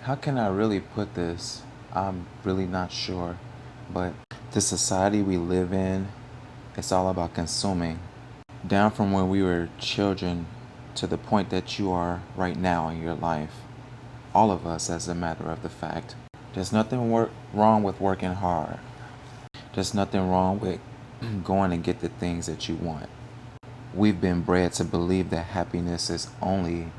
How can I really put this? I'm really not sure. But the society we live in, it's all about consuming. Down from when we were children to the point that you are right now in your life. All of us, as a matter of the fact. There's nothing wrong with working hard. There's nothing wrong with going and get the things that you want. We've been bred to believe that happiness is only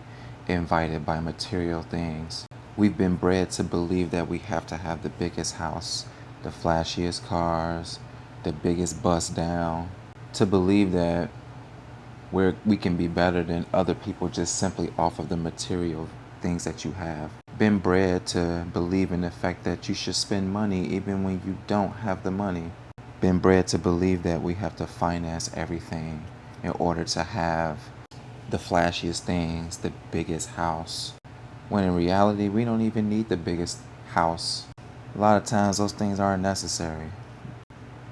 invited by material things. We've been bred to believe that we have to have the biggest house, the flashiest cars, the biggest bus down, to believe that we can be better than other people just simply off of the material things that you have. Been bred to believe in the fact that you should spend money even when you don't have the money. Been bred to believe that we have to finance everything in order to have the flashiest things, the biggest house. When in reality, we don't even need the biggest house. A lot of times, those things aren't necessary.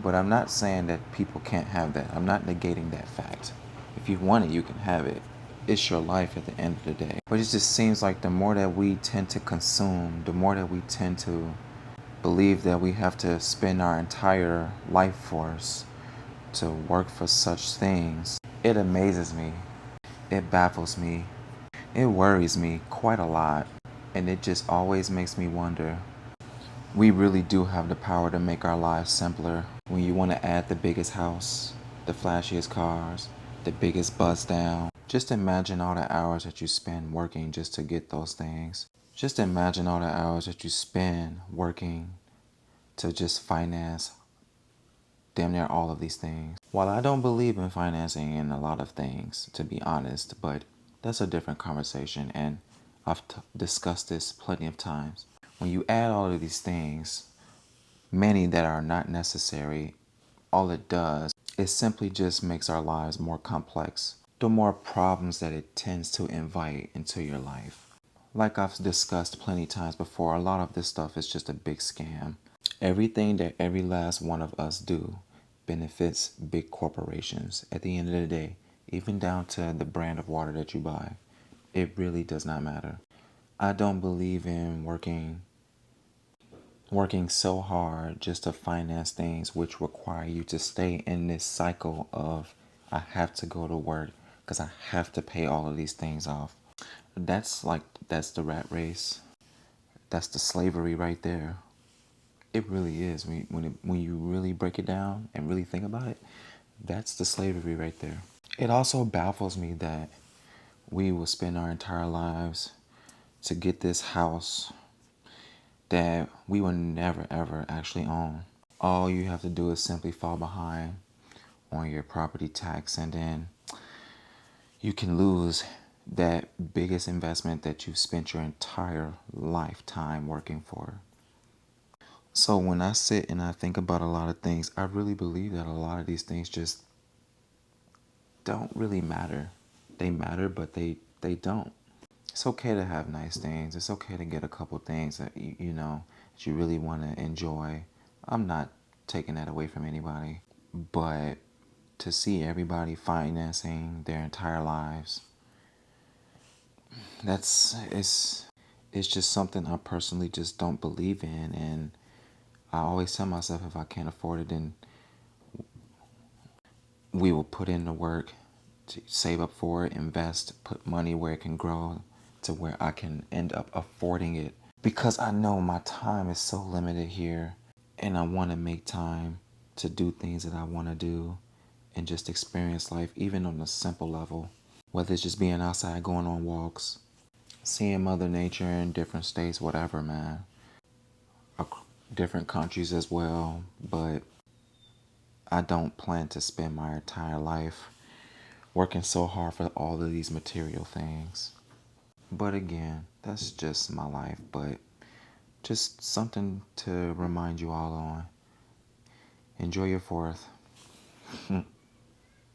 But I'm not saying that people can't have that. I'm not negating that fact. If you want it, you can have it. It's your life at the end of the day. But it just seems like the more that we tend to consume, the more that we tend to believe that we have to spend our entire life force to work for such things. It amazes me. It baffles me. It worries me quite a lot. And it just always makes me wonder. We really do have the power to make our lives simpler. When you want to add the biggest house, the flashiest cars, the biggest bus down, just imagine all the hours that you spend working just to get those things. Just imagine all the hours that you spend working to just finance damn near all of these things. While I don't believe in financing in a lot of things, to be honest, but that's a different conversation, and I've discussed this plenty of times. When you add all of these things, many that are not necessary, all it does is simply just makes our lives more complex. The more problems that it tends to invite into your life. Like I've discussed plenty times before, a lot of this stuff is just a big scam. Everything that every last one of us do benefits big corporations at the end of the day, even down to the brand of water that you buy. It really does not matter. I don't believe in working so hard just to finance things which require you to stay in this cycle of I have to go to work because I have to pay all of these things off. That's the rat race. That's the slavery right there. It really is. When you really break it down and really think about it, that's the slavery right there. It also baffles me that we will spend our entire lives to get this house that we will never ever actually own. All you have to do is simply fall behind on your property tax, and then you can lose that biggest investment that you've spent your entire lifetime working for. So when I sit and I think about a lot of things, I really believe that a lot of these things just don't really matter. They matter, but they don't. It's okay to have nice things. It's okay to get a couple things that you know that you really want to enjoy. I'm not taking that away from anybody, but to see everybody financing their entire lives, it's just something I personally just don't believe in, and I always tell myself if I can't afford it, then we will put in the work to save up for it, invest, put money where it can grow to where I can end up affording it. Because I know my time is so limited here and I want to make time to do things that I want to do and just experience life, even on a simple level. Whether it's just being outside, going on walks, seeing Mother Nature in different states, whatever, man. Different countries as well, but I don't plan to spend my entire life working so hard for all of these material things. But again, that's just my life, but just something to remind you all on. Enjoy your fourth.